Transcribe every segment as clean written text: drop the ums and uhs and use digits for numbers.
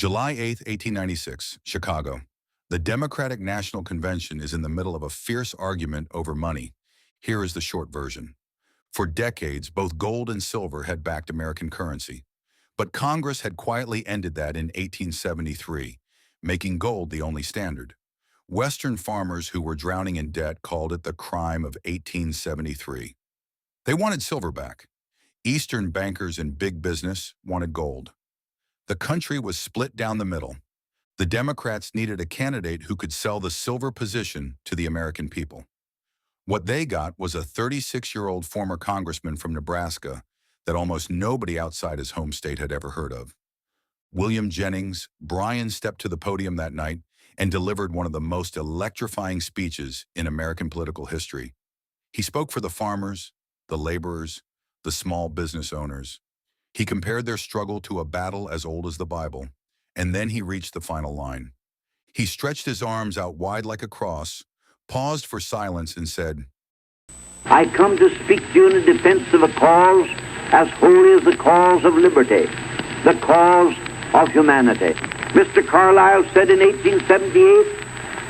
July 8, 1896, Chicago. The Democratic National Convention is in the middle of a fierce argument over money. Here is the short version. For decades, both gold and silver had backed American currency. But Congress had quietly ended that in 1873, making gold the only standard. Western farmers who were drowning in debt called it the crime of 1873. They wanted silver back. Eastern bankers and big business wanted gold. The country was split down the middle. The Democrats needed a candidate who could sell the silver position to the American people. What they got was a 36-year-old former congressman from Nebraska that almost nobody outside his home state had ever heard of. William Jennings Bryan stepped to the podium that night and delivered one of the most electrifying speeches in American political history. He spoke for the farmers, the laborers, the small business owners. He compared their struggle to a battle as old as the Bible, and then he reached the final line. He stretched his arms out wide like a cross, paused for silence, and said, "I come to speak to you in defense of a cause as holy as the cause of liberty, the cause of humanity." Mr. Carlyle said in 1878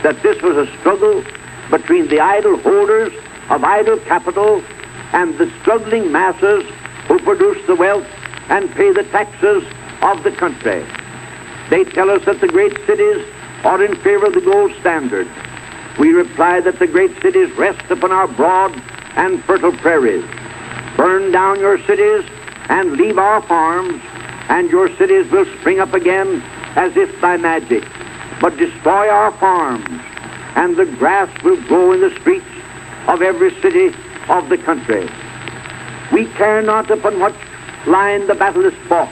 that this was a struggle between the idle holders of idle capital and the struggling masses who produce the wealth and pay the taxes of the country. They tell us that the great cities are in favor of the gold standard. We reply that the great cities rest upon our broad and fertile prairies. Burn down your cities and leave our farms, and your cities will spring up again as if by magic. But destroy our farms, and the grass will grow in the streets of every city of the country. We care not upon what line the battle is fought.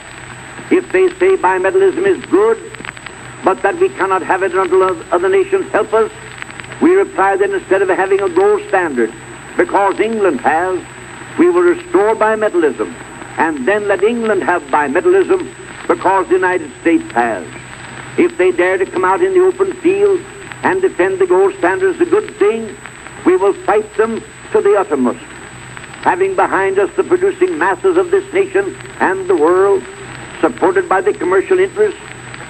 If they say bimetallism is good, but that we cannot have it until other nations help us, we reply that instead of having a gold standard, because England has, we will restore bimetallism, and then let England have bimetallism because the United States has. If they dare to come out in the open field and defend the gold standard as a good thing, we will fight them to the uttermost. Having behind us the producing masses of this nation and the world, supported by the commercial interests,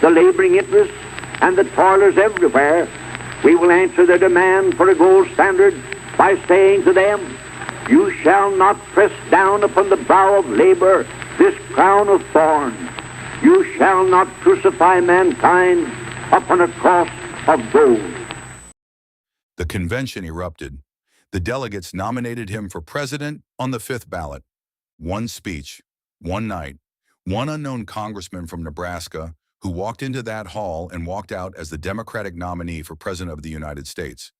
the laboring interests, and the toilers everywhere, we will answer their demand for a gold standard by saying to them, "You shall not press down upon the brow of labor this crown of thorns. You shall not crucify mankind upon a cross of gold." The convention erupted. The delegates nominated him for president on the fifth ballot. One speech, one night, one unknown congressman from Nebraska who walked into that hall and walked out as the Democratic nominee for president of the United States.